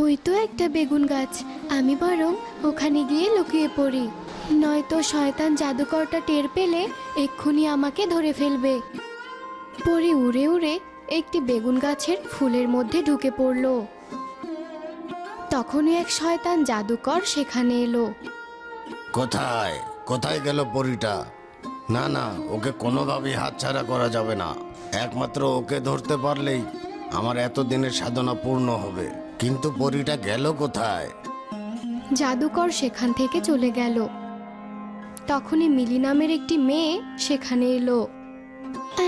ওই তো একটা বেগুন গাছ, আমি বরং ওখানে গিয়ে লুকিয়ে পড়ি, নয়তো শয়তান জাদুকরটা টের পেলে এক্ষুনি আমাকে ধরে ফেলবে। পরে উড়ে উড়ে একটি বেগুন গাছের ফুলের মধ্যে ঢুকে পড়ল। তখনই এক শয়তান জাদুকর সেখানে এলো। কোথায় কোথায় গেল পরীটা? না না, ওকে কোনোভাবেই হাতছাড়া করা যাবে না। একমাত্র ওকে ধরতে পারলেই আমার এতদিনের সাধনা পূর্ণ হবে। কিন্তু পরীটা গেল কোথায়? জাদুকর সেখান থেকে চলে গেল। তখনই মিলি নামের একটি মেয়ে সেখানে এলো।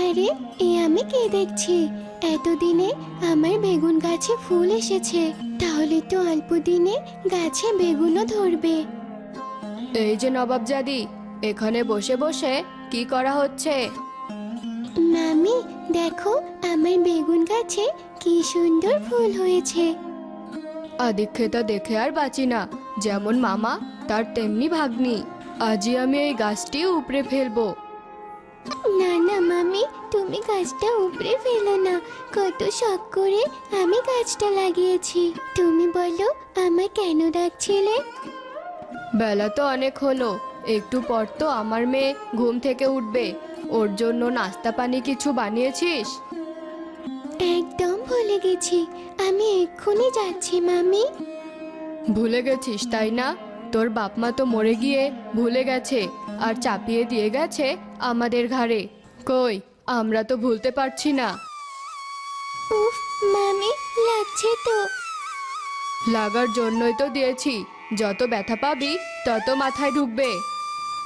আরে, এ আমি কে দেখছি? এতদিনে আমার বেগুন গাছে ফুল এসেছে, তাহলে তো অল্প দিনে গাছে বেগুনও ধরবে। এই যে নবাবজাদি, এখানে বসে বসে কি করা হচ্ছে? মামি, দেখো আমার বেগুন গাছে কি সুন্দর ফুল হয়েছে। আদিক্ষেতা দেখে আর বাঁচি না, যেমন মামা তার তেমনি ভাগ্নি। আজই আমি এই গাছটি উপড়ে ফেলবো। না না মামি, তুমি গাছটা উপড়ে ফেলো না। কত শখ করে আমি গাছটা লাগিয়েছি। তুমি বলো, আমায় কেন ডাকছিলে? বেলা তো অনেক হলো, একটু পর তো আমার মেয়ে ঘুম থেকে উঠবে। ওর জন্য নাস্তা পানি কিছু বানিয়েছিস? একদম ভুলে গেছি, আমি এক্ষুনি যাচ্ছি মামি। ভুলে গেছিস তাই না? তোর বাপ মা তো মরে গিয়ে ভুলে গেছে আর চাপিয়ে দিয়ে গেছে আমাদের ঘাড়ে। কই, আমরা তো ভুলতে পারছি না। উফ মামি, লাগছে তো। লাগার জন্যই তো দিয়েছি, যত ব্যথা পাবি তত মাথায় ঢুকবে।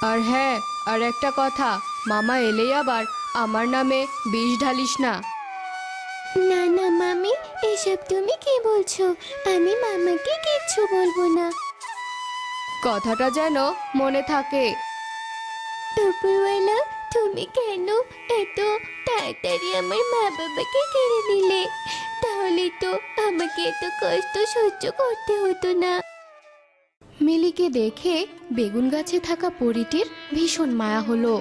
আর হ্যাঁ, আর একটা কথা, মামা এলেই আবার আমার নামে বিষ ঢালিস না। না না মামি, এসব তুমি কি বলছো? আমি মামাকে কিচ্ছু বলবো না। কথাটা যেন মনে থাকে। দুপুরবেলা তুমি কেন এত তাড়াতাড়ি আমার মা বাবাকে কেড়ে নিলে? তাহলে তো আমাকে এত কষ্ট সহ্য করতে হতো না। মিলিকে দেখে বেগুন গাছে থাকা পরীটির ভীষণ মায়া হলো।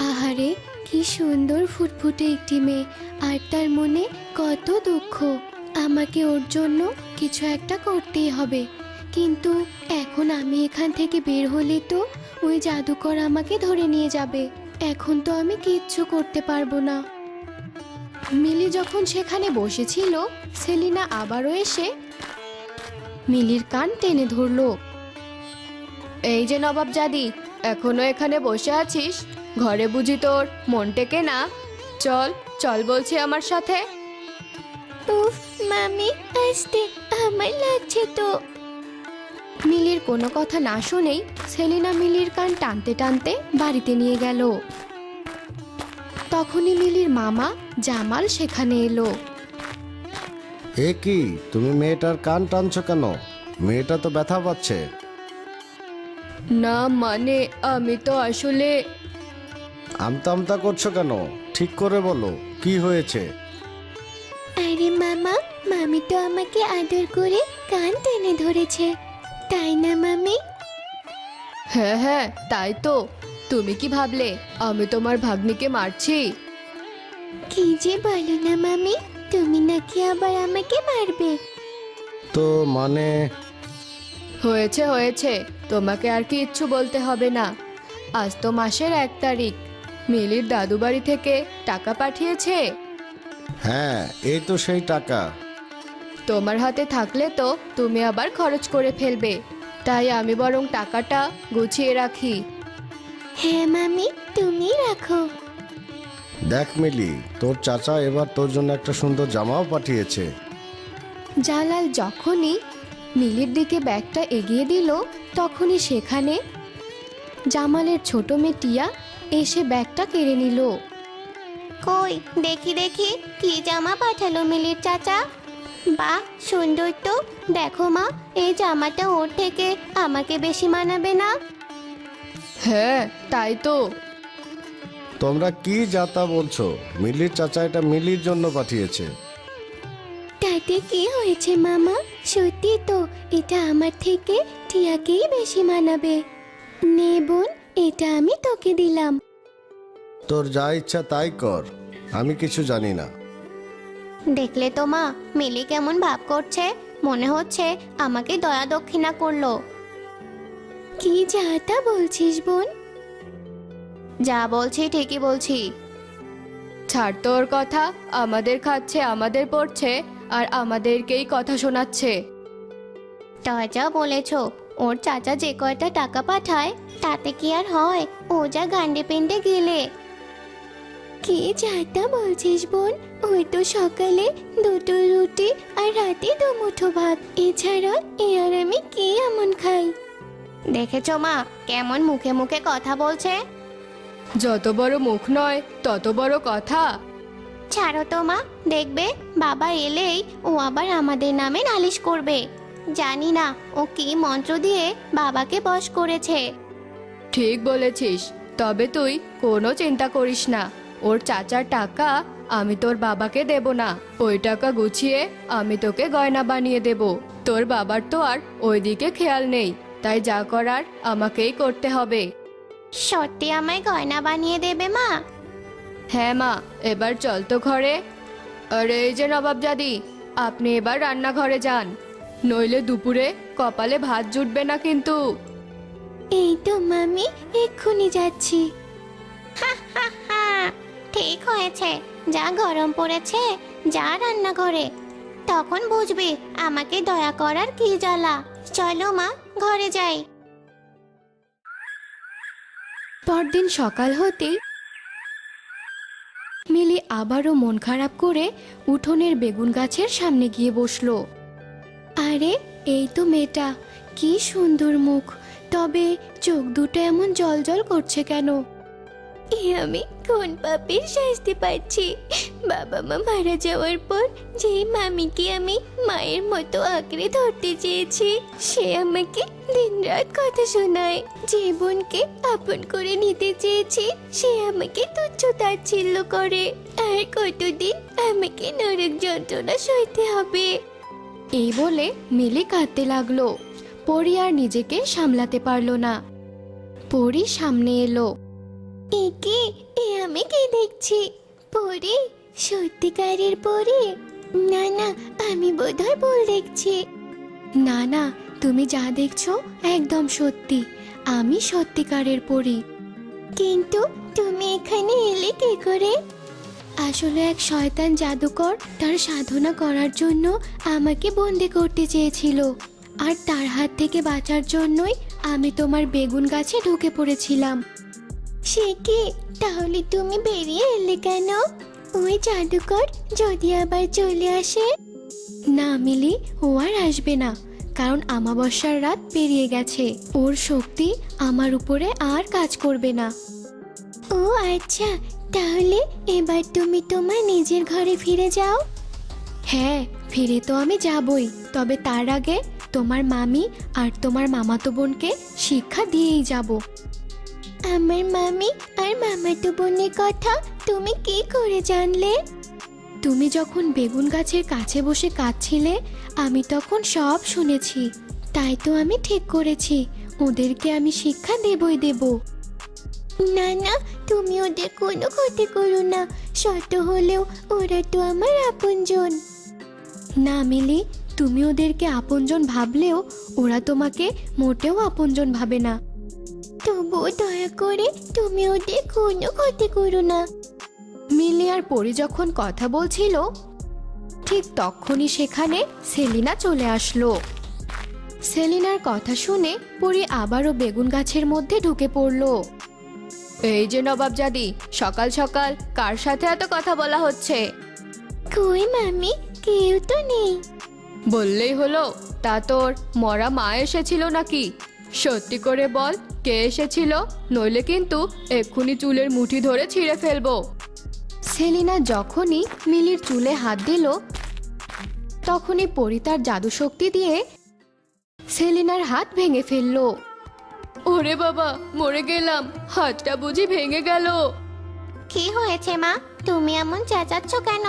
আহারে, কি সুন্দর ফুটফুটে একটি মেয়ে, আর তার মনে কত দুঃখ। আমাকে ওর জন্য কিছু একটা করতেই হবে। কিন্তু এখন আমি এখান থেকে বের হলে তো ওই জাদুকর আমাকে ধরে নিয়ে যাবে। এখন তো আমি কিচ্ছু করতে পারবো না। মিলি যখন সেখানে বসেছিল, সেলিনা আবারও এসে মিলির কান টেনে ধরলো। এই যে নবাবজাদি, এখনো এখানে বসে আছিস? ঘরে বুঝি তোর মন টেকে না? চল চল বলছি আমার সাথে। উফ মামি, আসতে, আমার লাগছে তো। মিলির কোনো কথা না শুনেই সেলিনা মিলির কান টানতে টানতে বাড়িতে নিয়ে গেল। তখনই মিলির মামা জামাল সেখানে এলো। এ কি, তুমি মেয়েটার কান টানছো কেন? মেয়েটা তো ব্যথা পাচ্ছে। না মানে, আমি তো আসলে... আমতা আমতা করছো কেন? ঠিক করে বলো, কি হয়েছে? আরে মামা, মামি তো আমাকে আদর করে কান টেনে ধরেছে, তাই না মামি? হ্যাঁ হ্যাঁ, তাই তো। তুমি কি ভাবলে আমি তোমার ভাগ্নিকে মারছি? কি যে বলো না মামি, তুমি নাকি আবার আমাকে মারবে? তো মানে? হয়েছে হয়েছে, তোমাকে আর কিচ্ছু বলতে হবে না। আজ তো মাসের 1 তারিখ। মিলির দাদু বাড়ি থেকে টাকা পাঠিয়েছে। হ্যাঁ, এই তো সেই টাকা। তোমার হাতে থাকলে তো তুমি আবার খরচ করে ফেলবে, তাই আমি বরং টাকাটা গুছিয়ে রাখি। হ্যাঁ মামি, তুমি রাখো। দেখ মিলি, তোর চাচা এবার তোর জন্য একটা সুন্দর জামাও পাঠিয়েছে। জালাল যখনই মিলির দিকে ব্যাগটা এগিয়ে দিল, তখনই সেখানে জামালের ছোট মেয়ে টিয়া এসে ব্যাগটা কেড়ে নিল। কই, দেখি দেখি, কি জামা পাঠালো মিলির চাচা? বাহ, সুন্দর তো। দেখো মা, এই জামাটা ওর থেকে আমাকে বেশি মানাবে না? হ্যাঁ, তাই তো। তোমরা কি যাতা বলছো? মিলির চাচা এটা মিলির জন্য পাঠিয়েছে। তাতে কি হয়েছে মামা? সত্যি তো, এটা আমার থেকে টিয়াকেই বেশি মানাবে। নে বোন, এটা আমি তোকে দিলাম। তোর যা ইচ্ছা তাই কর, আমি কিছু জানি না। দেখলে তো মা, মিলি কেমন ভাব করছে। মনে হচ্ছে আমাকে দয়া দক্ষিণা করলো। কি যা তা বলছিস বোন? যা বলছি ঠিকই বলছি। ছাড় তোর কথা, আমাদের খাচ্ছে, আমাদের পড়ছে, আর আমাদেরকেই কথা শোনাচ্ছে। তা যা বলেছ, ওর চাচা যে কয়টা টাকা পাঠায় তাতে কি আর হয়? ও যা গান্ডে পিন্ডে গেলে। কি যাতা বলছিস বোন? ওই তো সকালে 2টো রুটি আর রাতে 2 মুঠো ভাত, এছাড়া এ আর আমি কি এমন খাই? দেখেছো মা কেমন মুখে মুখে কথা বলছে? যত বড় মুখ নয় তত বড় কথা। ছাড়ো তো মা, দেখবে বাবা এলেই ও আবার আমাদের নামে নালিশ করবে। জানি না ও কি মন্ত্র দিয়ে বাবাকে বশ করেছে। ঠিক বলেছিস, তবে তুই কোনো চিন্তা করিস না। ওর চাচার টাকা আমি তোর বাবাকে দেব না। ওই টাকা গুছিয়ে আমি তোকে গয়না বানিয়ে দেব। তোর বাবার তো আর ওইদিকে খেয়াল নেই, তাই যা করার আমাকেই করতে হবে। সত্যি আমায় গয়না বানিয়ে দেবে মা? হ্যাঁ মা, এবার চল তো ঘরে। আর এই যে নবাবজাদি, আপনি এবার রান্নাঘরে যান, নইলে দুপুরে কপালে ভাত জুটবে না কিন্তু। এই তো মামি, এক্ষুনি যাচ্ছি। ঠিক হয়েছে, যা গরম পড়েছে, যা রান্নাঘরে, তখন বুঝবি আমাকে দয়া করার কি জ্বালা। চলো মা, ঘরে যাই। পরদিন সকাল হতেই মিলি আবারও মন খারাপ করে উঠোনের বেগুন গাছের সামনে গিয়ে বসলো। আরে এই তো মেয়েটা, কি সুন্দর মুখ, তবে চোখ দুটো এমন জলজল করছে কেন? আমি কোন পাপের শাস্তি পাচ্ছি? বাবা মা মারা যাওয়ার পর যে মামিকে আমি মায়ের মতো আঁকড়ে ধরতে চেয়েছি, সে আমাকে দিনরাত কথা শোনায়। যে বোনকে আপন করে নিতে চেয়েছি, সে আমাকে তুচ্ছ তাচ্ছিল্য করে। আর কতদিন আমাকে নরক যন্ত্রণা সইতে হবে? এই বলে মিলি কাঁদতে লাগলো। পরি আর নিজেকে সামলাতে পারলো না। পরি সামনে এলো। এ আমি কি দেখছি? পরি? সত্যিকারের পরি? না না, আমি বোধহয় ভুল দেখছি। না না, তুমি যা দেখছো একদম সত্যি, আমি সত্যিকারের পরি। কিন্তু তুমি এখানে এলে কি করে? আসলে এক শয়তান জাদুকর তার সাধনা করার জন্য আমাকে বন্দি করতে চেয়েছিল, আর তার হাত থেকে বাঁচার জন্যই আমি তোমার বেগুন গাছে ঢুকে পড়েছিলাম। সে কি? তাহলে তুমি বেরিয়ে এলে কেন? ওই জাদুকর যদি আবার চলে আসে? না মিলি, ও আর আসবে না, কারণ আমাবস্যার রাত পেরিয়ে গেছে। ওর শক্তি আমার উপরে আর কাজ করবে না। ও আচ্ছা, তাহলে এবার তুমি তোমার নিজের ঘরে ফিরে যাও। হ্যাঁ, ফিরে তো আমি যাবই, তবে তার আগে তোমার মামি আর তোমার মামাতো বোনকে শিক্ষা দিয়েই যাব। আমার মামি আর মামাতো বোনের কথা তুমি কি করে জানলে? তুমি যখন বেগুন গাছের কাছে বসে কাঁদছিলে, আমি তখন সব শুনেছি। তাই তো আমি ঠিক করেছি ওদেরকে আমি শিক্ষা দেবই দেব। না না, তুমি ওদের কোনো ক্ষতি করো না। শত হলেও ওরা তো আমার আপনজন। না মিলি, তুমি ওদেরকে আপনজন ভাবলেও ওরা তোমাকে মোটেও আপনজন ভাবে না। তবুও দয়া করে তুমি ওদের কোনো ক্ষতি করো না। মিলি আর পরি যখন কথা বলছিল, ঠিক তখনই সেখানে সেলিনা চলে আসলো। সেলিনার কথা শুনে পরি আবারও বেগুন গাছের মধ্যে ঢুকে পড়লো। এই যে নবাবজাদি, সকাল সকাল কার সাথে এত কথা বলা হচ্ছে? কই মামি, কেউ তো নেই। বললেই হলো, তা তোর মরা মা এসেছিল নাকি? সত্যি করে বল, কে এসেছিল, নইলে কিন্তু এক্ষুনি চুলের মুঠি ধরে ছিঁড়ে ফেলবো। সেলিনা যখনই মিলির চুলে হাত দিল, তখনই পরি তার জাদু শক্তি দিয়ে সেলিনার হাত ভেঙে ফেললো। ওরে বাবা, মরে গেলাম, হাতটা বুঝি ভেঙে গেল। কি হয়েছে মা, তুমি এমন চেঁচাচ্ছ কেন?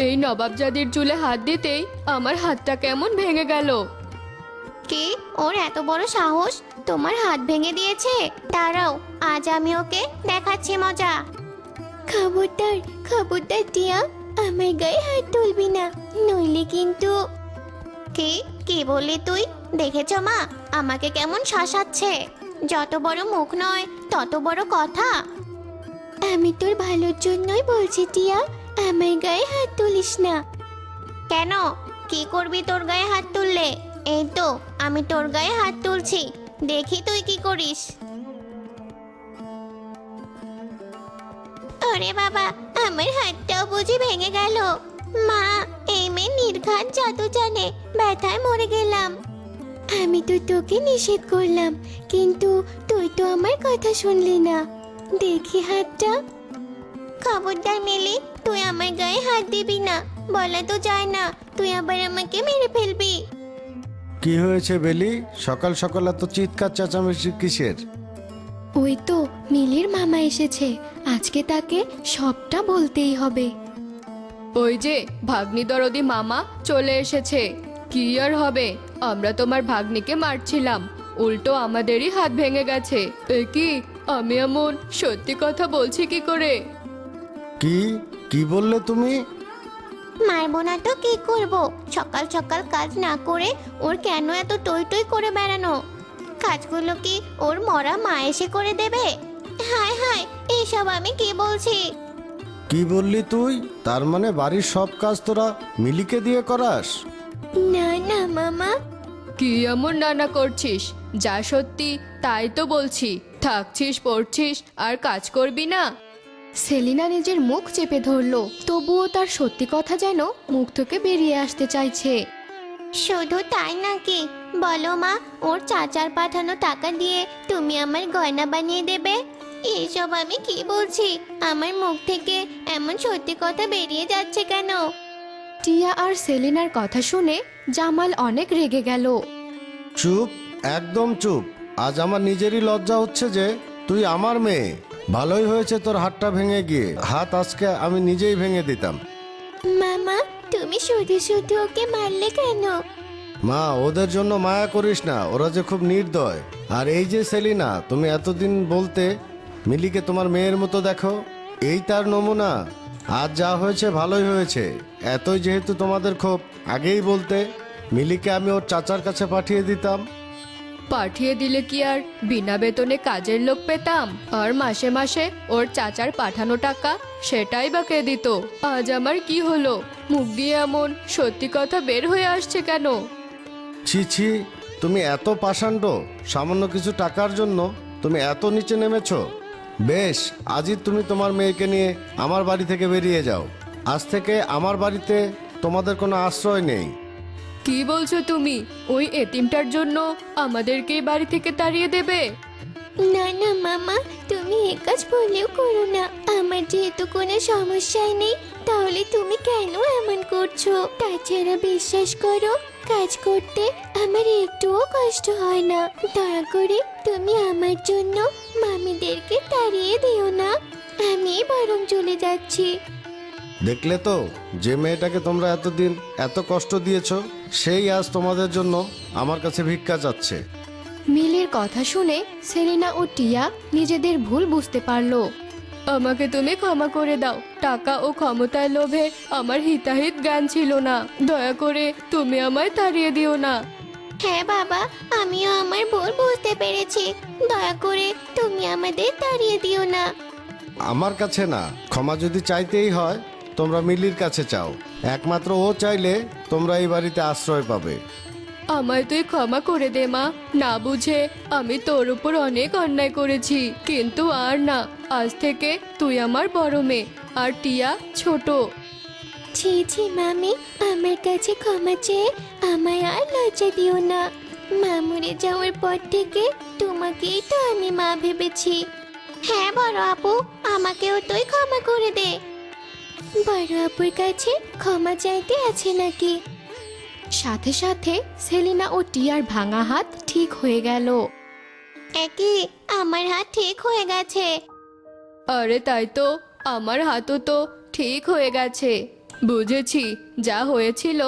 এই নবাবজাদির চুলে হাত দিতেই আমার হাতটা কেমন ভেঙে গেল। কি, ওর এত বড় সাহস তোমার হাত ভেঙে দিয়েছে? দাঁড়াও, আজ আমি ওকে দেখাচ্ছি মজা। খবরদার, খবরদার টিয়া, আমার গায়ে হাত তুলবি না, নইলে কিন্তু। কি কি বললি তুই? দেখেছ মা, আমাকে কেমন শাসাচ্ছে। যত বড় মুখ নয় তত বড় কথা। আমি তোর ভালোর জন্যই বলছি টিয়া, আমার গায়ে হাত তুলিস না। কেন? কি করবি তোর গায়ে হাত তুললে? এই তো আমি তোর গায়ে হাত তুলছি, দেখি তুই কি করিস। ওরে বাবা, আমার হাতটাও বুঝি ভেঙে গেল। মা, এই মেয়ে নির্ঘাত জাদু জানে, ব্যথায় মরে গেলাম। আমি তো তোকে নিষেধ করলাম, কিন্তু তুই তো আমার কথা শুনলি না। দেখি হাতটা। খবরদার মিলি, তুই আমার গায়ে হাত দিবি না। বলা তো যায় না, তুই আবার আমাকে মেরে ফেলবি। কি হয়েছে বেলি? সকাল সকাল এত চিৎকার চেঁচামেচি কিসের? ওই তো মিলির মামা এসেছে, আজকে তাকে সবটা বলতেই হবে। ওই যে ভাগ্নি দরদি মামা চলে এসেছে। কি আর হবে, আমরা তোমার ভাগ্নিকে মারছিলাম, উল্টো আমাদেরই হাত ভেঙে গেছে। এ কি, আমি এমন সত্যি কথা বলছি কি করে? কি কি বললে তুমি? মারবো না তো কি করব? সকাল সকাল কাজ না করে ওর কেন এত টই টই করে বেড়ানো? কাজগুলো কি ওর মরা মা এসে করে দেবে? হায় হায়, এইসব আমি কি বলছি? কি বললি তুই? তার মানে বাড়ির সব কাজ তোরা মিলিকে দিয়ে করাস? না না মামা। কি এমন নানা করছিস? যা সত্যি তাই তো বলছি। থাকছিস পড়ছিস আর কাজ করবি না? সেলিনা নিজের মুখ চেপে ধরলো, তবুও তার সত্যি কথা যেন মুখ থেকে বেরিয়ে আসতে চাইছে। শুধু তাই নাকি? বলো মা, ওর চাচার পাঠানো টাকা দিয়ে তুমি আমার গয়না বানিয়ে দেবে? এইসব আমি কি বলছি? আমার মুখ থেকে এমন সত্যি কথা বেরিয়ে যাচ্ছে কেন? টিয়া আর সেলিনার কথা শুনে জামাল অনেক রেগে গেল। চুপ, একদম চুপ। আজ আমার নিজেরই লজ্জা হচ্ছে যে তুই আমার মেয়ে। ভালোই হয়েছে তোর হাতটা ভেঙে গিয়ে, হাত আজকে আমি নিজেই ভেঙে দিতাম। মামা, তুমি শুধু শুধু ওকে মারলে কেন? মা, ওদের জন্য মায়া করিস না, ওরা যে খুব নির্দয়। আর এই যে সেলিনা, তুমি এতদিন বলতে মিলিকে তোমার মেয়ের মতো দেখো, এই তার নমুনা। আজ যা হয়েছে ভালোই হয়েছে। এতই যেহেতু তোমাদের ক্ষোভ, আগেই বলতে মিলিকে আমি ওর চাচার কাছে পাঠিয়ে দিতাম। পাঠিয়ে দিলে কি আর বিনা বেতনে কাজের লোক পেতাম? আর মাসে মাসে ওর চাচার পাঠানো টাকা সেটাই বা কে দিত? আজ আমার কি হলো? মুখ দিয়ে এমন সত্যি কথা বের হয়ে আসছে কেন? ছি ছি, তুমি এত পাষাণ্ড! সামান্য কিছু টাকার জন্য তুমি এত নিচে নেমেছো? বেশ, আজই তুমি তোমার মেয়েকে নিয়ে আমার বাড়ি থেকে বেরিয়ে যাও। আজ থেকে আমার বাড়িতে তোমাদের কোনো আশ্রয় নেই। কি বলছো তুমি? ওই এতিমটার জন্য আমাদেরকেই বাড়ি থেকে তাড়িয়ে দেবে? না না মামা, তুমি এ কাজ বললেও করো না। আমার যেহেতু কোনো সমস্যাই নেই, তাহলে তুমি কেন এমন করছো? তাছাড়া বিশ্বাস করো, কাজ করতে আমার একটুও কষ্ট হয় না। দয়া করে তুমি আমার জন্য মামিদেরকে তাড়িয়ে দিও না। আমি বরং চলে যাচ্ছি। দেখলে তো, যে মেয়েটাকে তোমরা এতদিন এত কষ্ট দিয়েছো, সেই আজ তোমাদের জন্য আমার কাছে ভিক্ষা চাচ্ছে। মিলির কথা শুনে সেলিনা ও টিয়া নিজেদের ভুল বুঝতে পারলো। আমাকে তুমি ক্ষমা করে দাও, টাকা ও ক্ষমতার লোভে আমার হিতাহিত জ্ঞান ছিল না। দয়া করে তুমি আমায় তাড়িয়ে দিও না। হ্যাঁ বাবা, আমিও আমার ভুল বুঝতে পেরেছি। দয়া করে তুমি আমাদের তাড়িয়ে দিও না। আমার কাছে না, ক্ষমা যদি চাইতেই হয় তোমরা মিলির কাছে চাও। একমাত্র ও চাইলে তোমরা এই বাড়িতে আশ্রয় পাবে। আমায় তুই ক্ষমা করে দে মা। না বুঝে আমি তোর উপর অনেক অন্যায় করেছি, কিন্তু আর না। আজ থেকে তুই আমার বড় মেয়ে আর টিয়া ছোট। ছি ছি মামি, আমার কাছে ক্ষমা চেয়ে আমায় আর লজ্জা দিও না। মা মরে যাওয়ার পর থেকে তোমাকেই তো আমি মা ভেবেছি। হ্যাঁ বড় আপু, আমাকেও তুই ক্ষমা করে দে। বড় আপুর কাছে ক্ষমা চাইতে আছে নাকি? সাথে সাথে সেলিনা ও টিয়ার ভাঙা হাত ঠিক হয়ে গেল। একই, আমার হাত ঠিক হয়ে গেছে। আরে তাই তো, আমার হাতও তো ঠিক হয়ে গেছে। বুঝেছি, যা হয়েছিল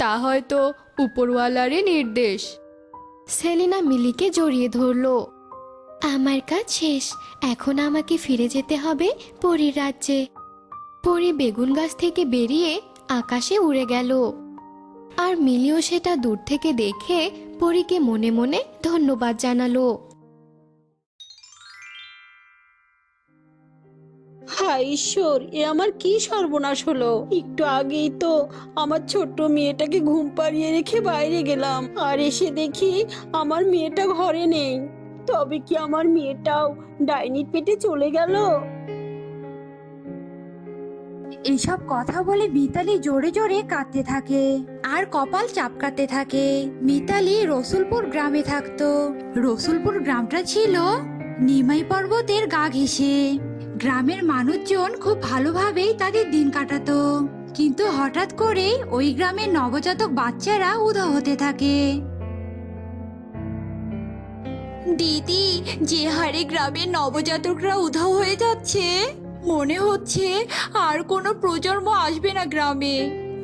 তা হয়তো উপরওয়ালারই নির্দেশ। সেলিনা মিলিকে জড়িয়ে ধরলো। আমার কাজ শেষ, এখন আমাকে ফিরে যেতে হবে পরীর রাজ্যে। পরে বেগুন গাছ থেকে বেরিয়ে আকাশে উড়ে গেল। আর মিলিও সেটা দূর থেকে দেখে পরীকে মনে মনে ধন্যবাদ জানালো। হায় ঈশ্বর, এ আমার কি সর্বনাশ হলো! একটু আগেই তো আমার ছোট্ট মেয়েটাকে ঘুম পাড়িয়ে রেখে বাইরে গেলাম, আর এসে দেখি আমার মেয়েটা ঘরে নেই। তবে কি আমার মেয়েটাও ডাইনির পেটে চলে গেল? এইসব কথা বলে মিতালি জোরে জোরে কাঁদতে থাকে আর কপাল চাপকাতে থাকে। মিতালি রসুলপুর গ্রামে থাকতো। রসুলপুর গ্রামটা ছিল নিমাই পর্বতের গা ঘেঁষে। গ্রামের মানুষজন খুব ভালোভাবেই তাদের দিন কাটাতো, কিন্তু হঠাৎ করে ওই গ্রামের নবজাতক বাচ্চারা উধাও হতে থাকে। দিদি, যে হারে গ্রামের নবজাতকরা উধাও হয়ে যাচ্ছে, মনে হচ্ছে আর কোনো প্রজন্ম আসবে না গ্রামে।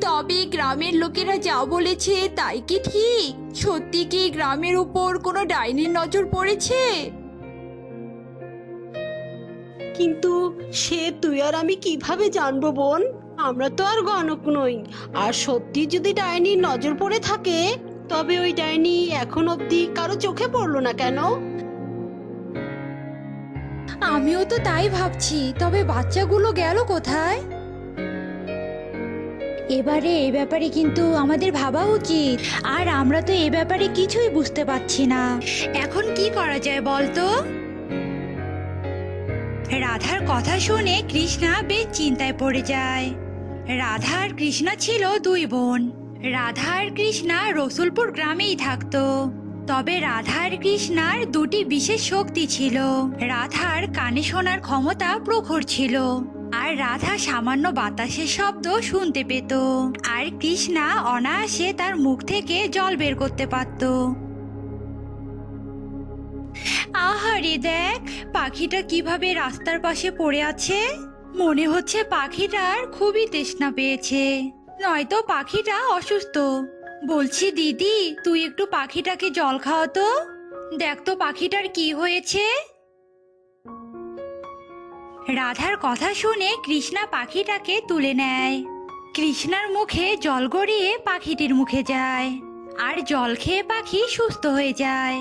তবে গ্রামের লোকেরা যা বলেছে তাই কি ঠিক? সত্যি কি গ্রামের উপর কোনো ডাইনির নজর পড়েছে? কিন্তু সে তুই আর আমি কিভাবে জানবো বোন? আমরা তো আর গণক নই। আর সত্যি যদি ডাইনির নজর পড়ে থাকে, তবে ওই ডাইনি এখন অবধি কারো চোখে পড়লো না কেন? আমিও তো তাই ভাবছি, তবে বাচ্চাগুলো গেল কোথায়? এবারে এ ব্যাপারে কিন্তু আমাদের ভাবা উচিত, আর আমরা তো এ ব্যাপারে কিছুই বুঝতে পারছি না। এখন কি করা যায় বলতো? রাধার কথা শুনে কৃষ্ণা বেশ চিন্তায় পড়ে যায়। রাধা আর কৃষ্ণা ছিল দুই বোন। রাধা আর কৃষ্ণা রসুলপুর গ্রামেই থাকতো। তবে রাধা আর কৃষ্ণার দুটি বিশেষ শক্তি ছিল। রাধার কানে শোনার ক্ষমতা প্রখর ছিল, আর রাধা সামান্য বাতাসের শব্দ শুনতে পেত, আর কৃষ্ণা অনায়াসে তার মুখ থেকে জল বের করতে পারত। আহারে দেখ, পাখিটা কিভাবে রাস্তার পাশে পড়ে আছে। মনে হচ্ছে পাখিটার খুবই তৃষ্ণা পেয়েছে, নয়তো পাখিটা অসুস্থ। বলছি দিদি, তুই একটু পাখিটাকে জল খাওয়াতো। দেখ তো পাখিটার কি হয়েছে। রাধার কথা শুনে কৃষ্ণা পাখিটাকে তুলে নেয়। কৃষ্ণার মুখে জল গড়িয়ে পাখিটির মুখে যায়, আর জল খেয়ে পাখি সুস্থ হয়ে যায়।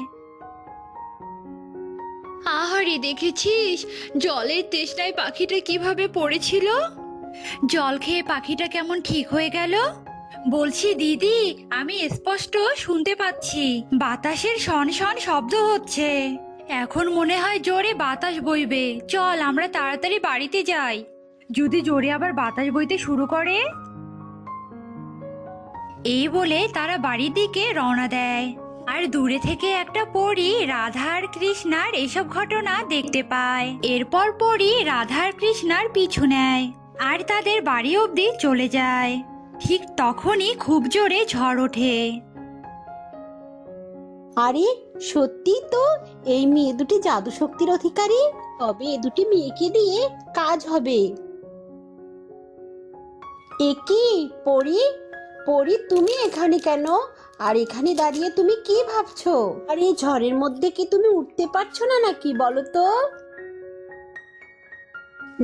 আহারে, দেখেছিস জলের তেষ্টায় পাখিটা কিভাবে পড়েছিল? জল খেয়ে পাখিটা কেমন ঠিক হয়ে গেল। বলছি দিদি, আমি স্পষ্ট শুনতে পাচ্ছি বাতাসের শন শন শব্দ হচ্ছে। এখন মনে হয় জোরে বাতাস বইবে। চল আমরা তাড়াতাড়ি বাড়িতে যাই, যদি জোরে আবার বাতাস বইতে শুরু করে। এই বলে তারা বাড়ির দিকে রওনা দেয়। আর দূরে থেকে একটা পরী রাধা আর কৃষ্ণার এসব ঘটনা দেখতে পায়। এরপর পরী রাধা আর কৃষ্ণার পিছু নেয় আর তাদের বাড়ি অবধি চলে যায়। ঠিক তখনই খুব জোরে ঝড় ওঠে। আরে সত্যি তো, এই মেয়ে দুটি জাদু শক্তির অধিকারী। তবে এ দুটি মেয়েকে দিয়ে কাজ হবে। এ কি পরি? পরি, তুমি এখানে কেন? আর এখানে দাঁড়িয়ে তুমি কি ভাবছো? আর এই ঝড়ের মধ্যে কি তুমি উঠতে পারছো না নাকি বলো তো?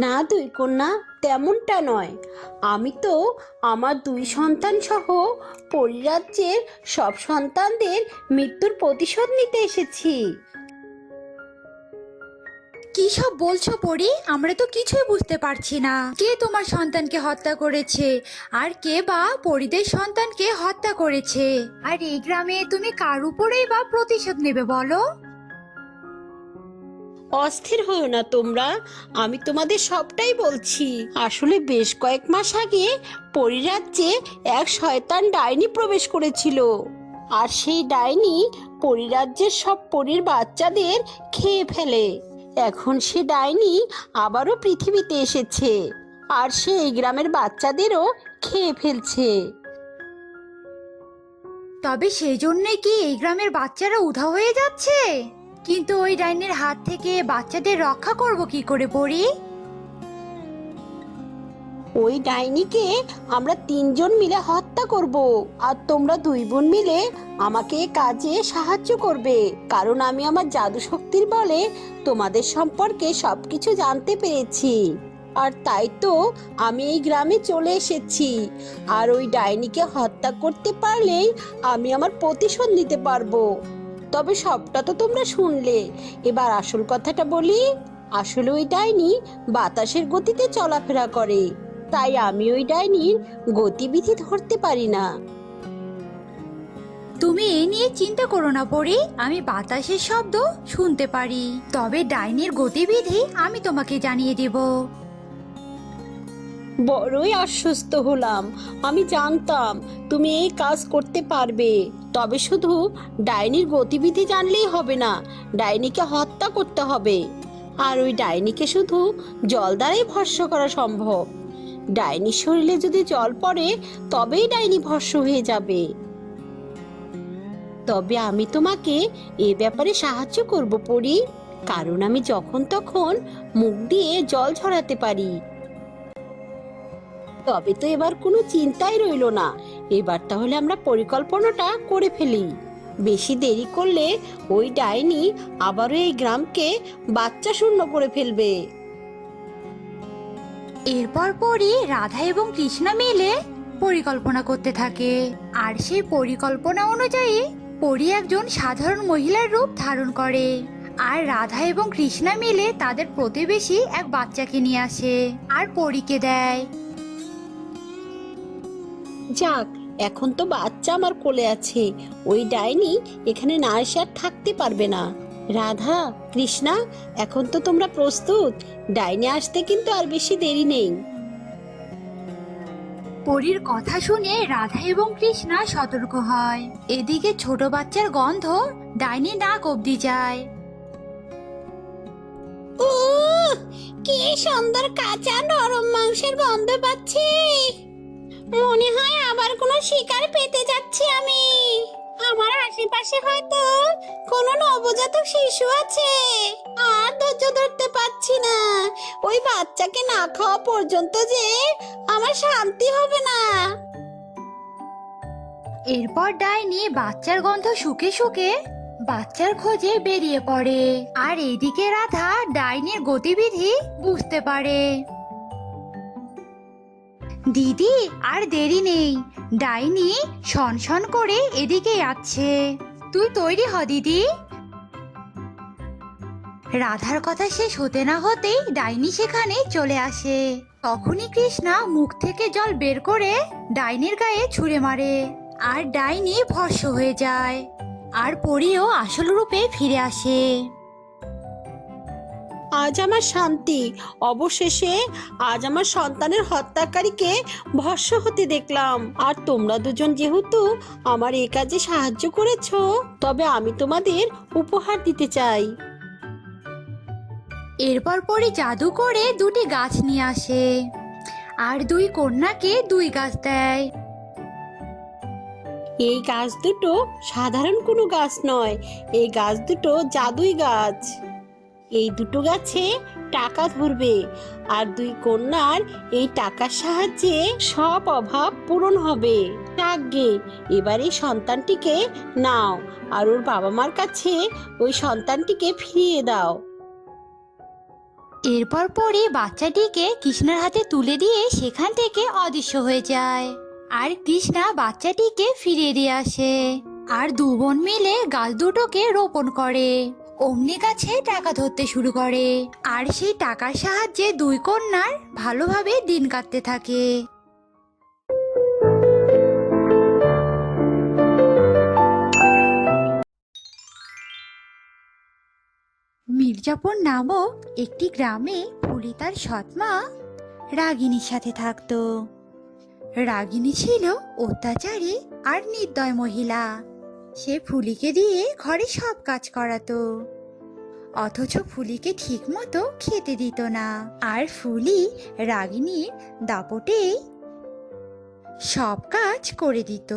না দুই কন্যা, তেমনটা নয়। আমি তো আমার দুই সন্তান সহ পরিরাজ্যের সব সন্তানদের মৃত্যুর প্রতিশোধ নিতে এসেছি। কি সব বলছো পরি? আমরা তো কিছুই বুঝতে পারছি না। কে তোমার সন্তানকে হত্যা করেছে, আর কে বা পরিদের সন্তানকে হত্যা করেছে? আর এই গ্রামে তুমি কার উপরেই বা প্রতিশোধ নেবে বলো? অস্থির হও না তোমরা, আমি তোমাদের সবটাই বলছি। আসলে বেশ কয়েক মাস আগে পরিরাজ্যে এক শয়তান ডাইনি প্রবেশ করেছিল, আর সেই ডাইনি পরিরাজ্যের সব পরীর বাচ্চাদের খেয়ে ফেলে। এখন সে ডাইনি আবারও পৃথিবীতে এসেছে, আর সে এই গ্রামের বাচ্চাদেরও খেয়ে ফেলছে। তবে সেই জন্যে কি এই গ্রামের বাচ্চারা উধাও হয়ে যাচ্ছে? কিন্তু ওই ডাইনির হাত থেকে বাচ্চাদের রক্ষা করব কি করে পরি? ওই ডাইনিকে আমরা তিনজন মিলে হত্যা করব, আর তোমরা দুই বোন মিলে আমাকে এ কাজে সাহায্য করবে। কারণ আমি আমার জাদু শক্তির বলে তোমাদের সম্পর্কে সবকিছু জানতে পেরেছি। আর তাই তো আমি এই গ্রামে চলে এসেছি। আর ওই ডাইনিকে হত্যা করতে পারলেই আমি আমার প্রতিশোধ নিতে পারবো। তবে সবটা তো তোমরা শুনলে, এবার আসল কথাটা বলি। আসলে ওই ডাইনি বাতাসের গতিতে চলাফেরা করে, তাই আমি ওই ডাইনির গতিবিধি ধরতে পারি না। তুমি এ নিয়ে চিন্তা করো না পরি, আমি বাতাসের শব্দ শুনতে পারি, তবে ডাইনির গতিবিধি আমি তোমাকে জানিয়ে দেব। বড়ই আশ্বস্ত হলাম। আমি জানতাম তুমি এই কাজ করতে পারবে। তবে শুধু ডাইনির গতিবিধি জানলেই হবে না, ডাইনিকে হত্যা করতে হবে। আর ওই ডাইনিকে শুধু জল দ্বারাই ভস্ম করা সম্ভব। ডাইনির শরীরে যদি জল পড়ে তবেই ডাইনি ভস্ম হয়ে যাবে। তবে আমি তোমাকে এ ব্যাপারে সাহায্য করব পরি, কারণ আমি যখন তখন মুখ দিয়ে জল ঝরাতে পারি। তবে তো এবার কোনো চিন্তাই রইলো না। এবার তাহলে আমরা পরিকল্পনাটা করে ফেলি। বেশি দেরি করলে ওই ডাইনি আবারও এই গ্রামকে বাচ্চা শূন্য করে ফেলবে। এরপর পরি রাধা এবং কৃষ্ণা মিলে পরিকল্পনা করতে থাকে। আর সেই পরিকল্পনা অনুযায়ী পরি একজন সাধারণ মহিলার রূপ ধারণ করে। আর রাধা এবং কৃষ্ণা মিলে তাদের প্রতিবেশী এক বাচ্চাকে নিয়ে আসে আর পরীকে দেয়। যাক, এখন তো বাচ্চা আমার কোলে আছে, ওই ডাইনি এখানে না এসে আর থাকতে পারবে না। রাধা, কৃষ্ণা, এখন তো তোমরা প্রস্তুত? ডাইনি আসতে কিন্তু আর বেশি দেরি নেই। পরীর কথা শুনে রাধা এবং কৃষ্ণা সতর্ক হয়। এদিকে ছোট বাচ্চার গন্ধ ডাইনি নাক অব্দি যায়। ও, কি সুন্দর কাঁচা নরম মাংসের গন্ধ পাচ্ছি। মনে হয় আবার কোনো শিকার পেতে যাচ্ছি আমি। আমার আশেপাশে হয়তো কোনো নবজাতক শিশু আছে। আর ধৈর্য ধরতে পারছি না, ওই বাচ্চাকে না খাওয়া পর্যন্ত যে আমার শান্তি হবে না। এরপর ডাইনি বাচ্চার গন্ধ শুকে শুকে বাচ্চার খোঁজে বেরিয়ে পড়ে। আর এইদিকে রাধা ডাইনির গতিবিধি বুঝতে পারে। দিদি, আর দেরি নেই, ডাইনি শনশন করে এদিকে যাচ্ছে, তুই তৈরি হ দিদি। রাধার কথা শেষ হতে না হতেই ডাইনি সেখানে চলে আসে। তখনই কৃষ্ণা মুখ থেকে জল বের করে ডাইনির গায়ে ছুঁড়ে মারে, আর ডাইনি ভস্ম হয়ে যায়। আর পরিও আসল রূপে ফিরে আসে। আজ আমার শান্তি। অবশেষে আজ আমার সন্তানের হত্যাকারীকে ভস্ম হতে দেখলাম। আর তোমরা দুজন যেহেতু আমার এই কাজে সাহায্য করেছো, তবে আমি তোমাদের উপহার দিতে চাই। এরপর পরি জাদু করে দুটি গাছ নিয়ে আসে আর দুই কন্যাকে দুই গাছ দেয়। এই গাছ দুটো সাধারণ কোনো গাছ নয়, এই গাছ দুটো জাদুই গাছ। এই দুটো গাছে টাকা ধরবে, আর দুই কন্যার এই টাকার সাহায্যে সব অভাব পূরণ হবে। যাকগে, এবার এই সন্তানটিকে নাও আর ওর বাবা মার কাছে ওই সন্তানটিকে ফিরিয়ে দাও। এরপর পরি বাচ্চাটিকে কৃষ্ণার হাতে তুলে দিয়ে সেখান থেকে অদৃশ্য হয়ে যায়। আর কৃষ্ণা বাচ্চাটিকে ফিরিয়ে দিয়ে আসে। আর দু বোন মিলে গাছ দুটোকে রোপণ করে। অমনি গাছে টাকা ধরতে শুরু করে। আর সেই টাকার সাহায্যে দুই কন্যার ভালোভাবে দিন কাটতে থাকে। মির্জাপুর নামক একটি গ্রামে ফুলি তার সৎমা রাগিনীর সাথে থাকতো। রাগিনী ছিল অত্যাচারী আর নির্দয় মহিলা। সে ফুলিকে দিয়ে ঘরে সব কাজ করাতো, অথচ ফুলিকে ঠিক মতো খেতে দিত না। আর ফুলি রাগিনীর দাপটে সব কাজ করে দিত।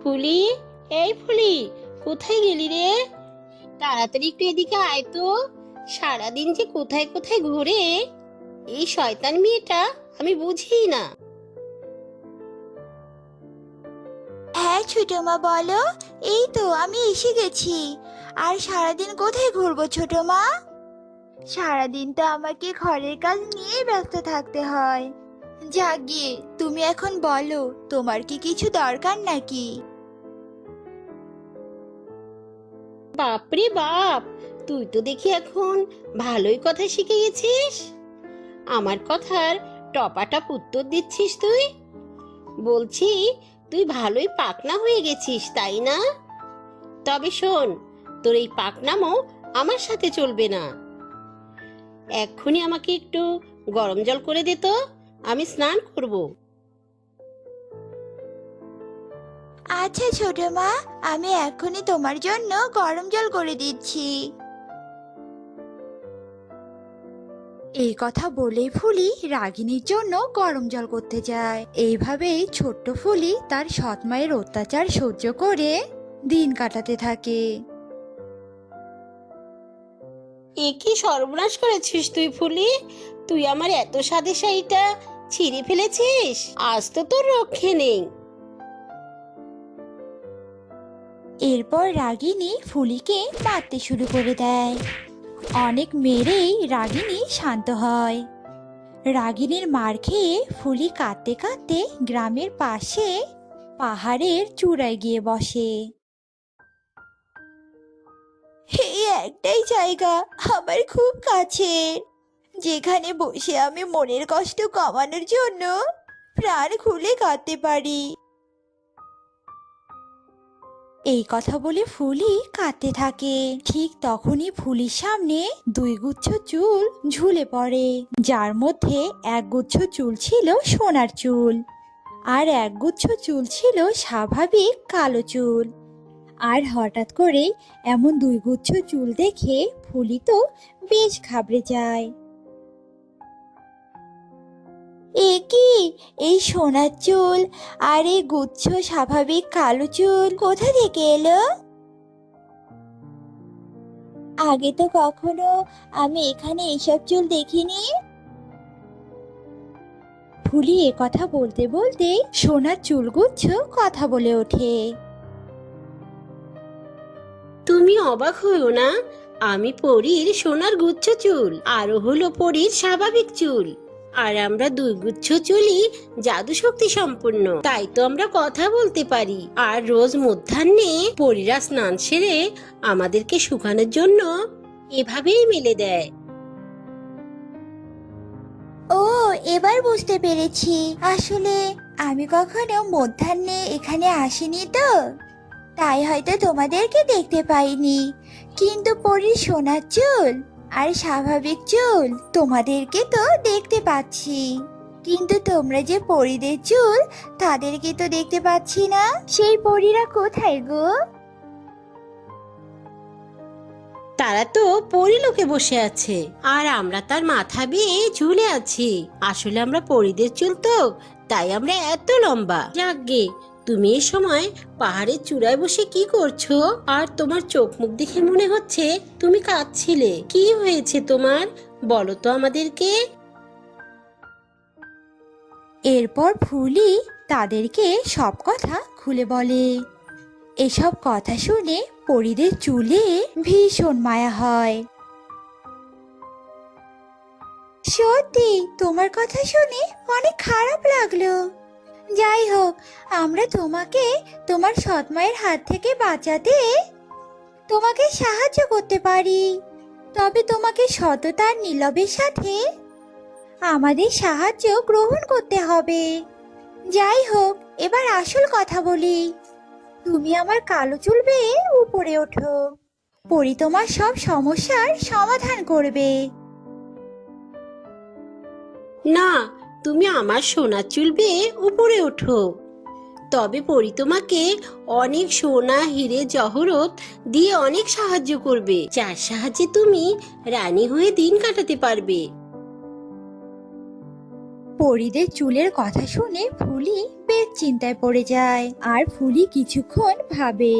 ফুলি, এই ফুলি, কোথায় গেলি রে? তাড়াতাড়ি একটু এদিকে আয় তো। সারাদিন যে কোথায় কোথায় ঘুরে এই শয়তান মেয়েটা, আমি বুঝি না। হ্যাঁ ছোট মা, বলো। এই তো আমি এসে গেছি। আর সারাদিন কোথায় ঘুরবো ছোট মা? সারাদিন তো আমাকে ঘরের কাজ নিয়ে ব্যস্ত থাকতে হয়। যাক গিয়ে, তুমি এখন বলো, তোমার কি কিছু দরকার নাকি? বাপরে বাপ, তুই তো দেখি এখন ভালোই কথা শিখে গেছিস। আমার কথার টপাটপ উত্তর দিচ্ছিস তুই। বলছি, তুই ভালোই পাকনা হয়ে গেছিস, তাই না? তবে শোন, তোর এই পাকনামো আমার সাথে চলবে না। এক্ষুনি আমাকে একটু গরম জল করে দে তো, আমি স্নান করব। আচ্ছা ছোট মা, আমি এখনই তোমার জন্য গরম জল করে দিচ্ছি। এই কথা বলেই ফুলি রাগিনীর জন্য গরম জল করতে যায়। এইভাবেই ছোট্ট ফুলি তার সৎ মায়ের অত্যাচার সহ্য করে দিন কাটাতে থাকে। এ কি সর্বনাশ করেছিস তুই ফুলি? তুই আমার এত স্বাদের শাড়িটা ছিঁড়ে ফেলেছিস। আজ তো তোর রক্ষে নেই। এরপর রাগিনী ফুলিকে মারতে শুরু করে দেয়। অনেক মেরেই রাগিনী শান্ত হয়। রাগিনীর মার খেয়ে ফুলি কাঁদতে কাঁদতে গ্রামের পাশে পাহাড়ের চূড়ায় গিয়ে বসে। এই একটাই জায়গা আমার খুব কাছের, যেখানে বসে আমি মনের কষ্ট কমানোর জন্য প্রাণ খুলে কাঁদতে পারি। এই কথা বলে ফুলি কাঁদতে থাকে। ঠিক তখনই ফুলির সামনে দুই গুচ্ছ চুল ঝুলে পড়ে, যার মধ্যে এক গুচ্ছ চুল ছিল সোনার চুল, আর এক গুচ্ছ চুল ছিল স্বাভাবিক কালো চুল। আর হঠাৎ করে এমন দুই গুচ্ছ চুল দেখে ফুলি তো বেশ ঘাবড়ে যায়। এ কি, এই সোনার চুল আর এই গুচ্ছ স্বাভাবিক কালো চুল কোথা থেকে এলো? আগে তো কখনো আমি এখানে এসব চুল দেখিনি। ফুলি এ কথা বলতে বলতে সোনার চুলগুচ্ছ কথা বলে ওঠে। তুমি অবাক হইও না, আমি পরীর সোনার গুচ্ছ চুল, আরো হলো পরীর স্বাভাবিক চুল। আর আমরা দুই গুচ্ছ চুলই জাদু শক্তি সম্পন্ন, তাই তো আমরা কথা বলতে পারি। আর রোজ মধ্যাহ্নে পরীরা স্নান সেরে আমাদেরকে শুকানোর জন্য এভাবেই মেলে দেয়। ও, এবার বুঝতে পেরেছি। আসলে আমি কখনো মধ্যাহ্নে এখানে আসিনি তো, তাই হয়তো তোমাদেরকে দেখতে পাইনি। কিন্তু পরীর সোনার চুল আর স্বাভাবিক চুল তোমাদেরকে তো দেখতে পাচ্ছি, কিন্তু তোমরা যে পরীদের চুল তাদেরকে তো দেখতে পাচ্ছি না। সেই পরীরা কোথায় গো? তারা তো পরিলোকে বসে আছে, আর আমরা তার মাথা বেয়ে ঝুলে আছি। আসলে আমরা পরীদের চুল তো, তাই আমরা এত লম্বা। যাকগে, তুমি এই সময় পাহাড়ের চূড়ায় বসে কি করছো? আর তোমার চোখ মুখ দেখে মনে হচ্ছে তুমি কাঁদছিলে। কি হয়েছে তোমার, বলো তো আমাদেরকে। এরপর ফুলি তাদেরকে সব কথা খুলে বলে। এসব কথা শুনে পরীদের চুলে ভীষণ মায়া হয়। সত্যি তোমার কথা শুনে অনেক খারাপ লাগলো। যাই হোক, আমরা তোমাকে তোমার সৎ মায়ের হাত থেকে বাঁচাতে তোমাকে সাহায্য করতে পারি। তবে তোমাকে সততার নীরবের সাথে আমাদের সাহায্য গ্রহণ করতে হবে। যাই হোক, এবার আসল কথা বলি। তুমি আমার কালো চুল বেয়ে উপরে ওঠো, পরি তোমার সব সমস্যার সমাধান করবে। না, তুমি আমার সোনার চুল বেয়ে উপরে ওঠো, তবে পরি তোমাকে অনেক সোনা হিরে জহরত দিয়ে অনেক সাহায্য করবে, যার সাহায্যে তুমি রানী হয়ে দিন কাটাতে পারবে। পরীদের চুলের কথা শুনে ফুলি বেশ চিন্তায় পড়ে যায়। আর ফুলি কিছুক্ষণ ভাবে,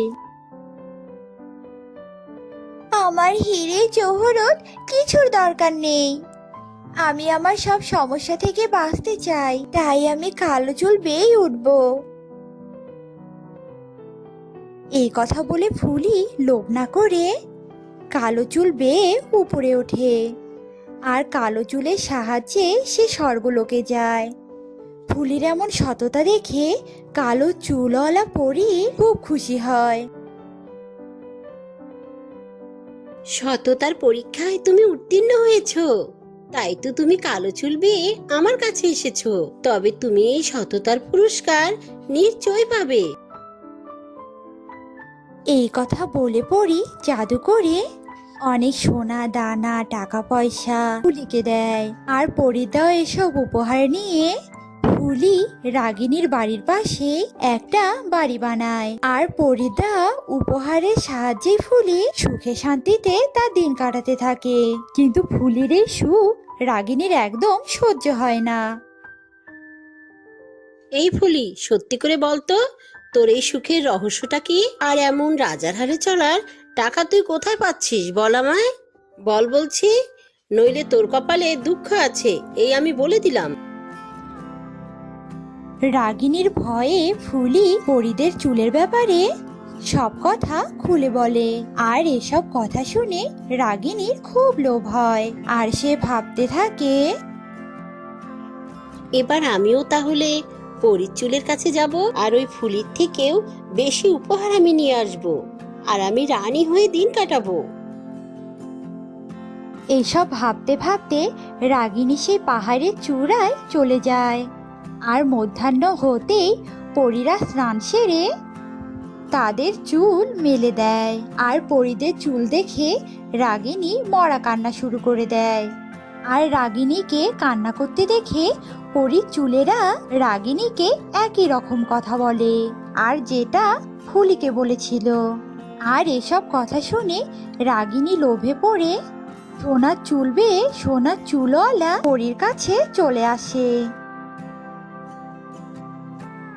আমার হিরে জহরত কিছুর দরকার নেই। আমি আমার সব সমস্যা থেকে বাঁচতে চাই, তাই আমি কালো চুল বেয়ে উঠব। এই কথা বলে ফুলি লোভ না করে কালো চুল বেয়ে উপরে ওঠে। আর কালো চুলের সাহায্যে সে স্বর্গলোকে যায়। ফুলির এমন সততা দেখে কালো চুলওয়ালা পরী খুব খুশি হয়। সততার পরীক্ষায় তুমি উত্তীর্ণ হয়েছো, তাই তো তুমি কালো চুল বেয়ে আমার কাছে এসেছো। তবে তুমি এই সততার পুরস্কার নিশ্চয় পাবে। এই কথা বলে পরী জাদু করে অনেক সোনা দানা টাকা পয়সা ফুলিকে দেয়। আর পরীটাও এসব উপহার নিয়ে ফুলি রাগিনীর বাড়ির পাশে একটা বাড়ি বানায়। আর পরীটা উপহারের সাহায্যে ফুলি সুখে শান্তিতে তার দিন কাটাতে থাকে। কিন্তু ফুলির এই সুখ রাগিনীর একদম সহ্য হয় না। এই ফুলি, সত্যি করে বলতো, তোর এই সুখের রহস্যটা কি? আর এমন রাজার হারে চলার টাকা তুই কোথায় পাচ্ছিস? বল আমায়, বল বলছি, নইলে তোর কপালে দুঃখ আছে, এই আমি বলে দিলাম। রাগিনীর ভয়ে ফুলি পরীদের চুলের ব্যাপারে সব কথা খুলে বলে। আর এসব কথা শুনে রাগিনীর খুব লোভ হয়। আর সে ভাবতে থাকে, এবার আমিও তাহলে পরীর চুলের কাছে যাব, আর ওই ফুলির থেকেও বেশি উপহার আমি নিয়ে আসব, আর আমি রানী হয়ে দিন কাটাবো। এইসব ভাবতে ভাবতে রাগিনী সেই পাহাড়ের চূড়ায় চলে যায়। আর মধ্যাহ্ন হতেই পরীরা স্নান সেরে তাদের চুল মেলে দেয়। আর পরীদের চুল দেখে রাগিনী মরা কান্না শুরু করে দেয়। আর রাগিনীকে কান্না করতে দেখে পরীর চুলেরা রাগিনীকে একই রকম কথা বলে, আর যেটা ফুলিকে বলেছিল। আর এসব কথা শুনে রাগিনী লোভে পড়ে সোনার চুল বেয়ে সোনার চুলওয়ালা পরীর কাছে চলে আসে।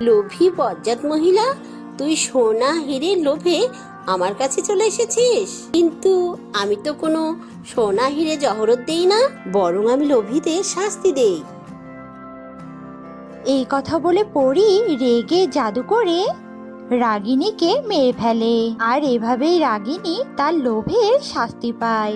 লোভী বজ্জাত মহিলা, তুই সোনা হিরের লোভে আমার কাছে চলে এসেছিস। কিন্তু আমি তো কোনো সোনা হিরে জহরত দেই না, বরং আমি লোভীদের শাস্তি দেই। এই কথা বলে পরী রেগে জাদু করে রাগিনীকে মেরে ফেলে। আর এভাবেই রাগিনী তার লোভের শাস্তি পায়।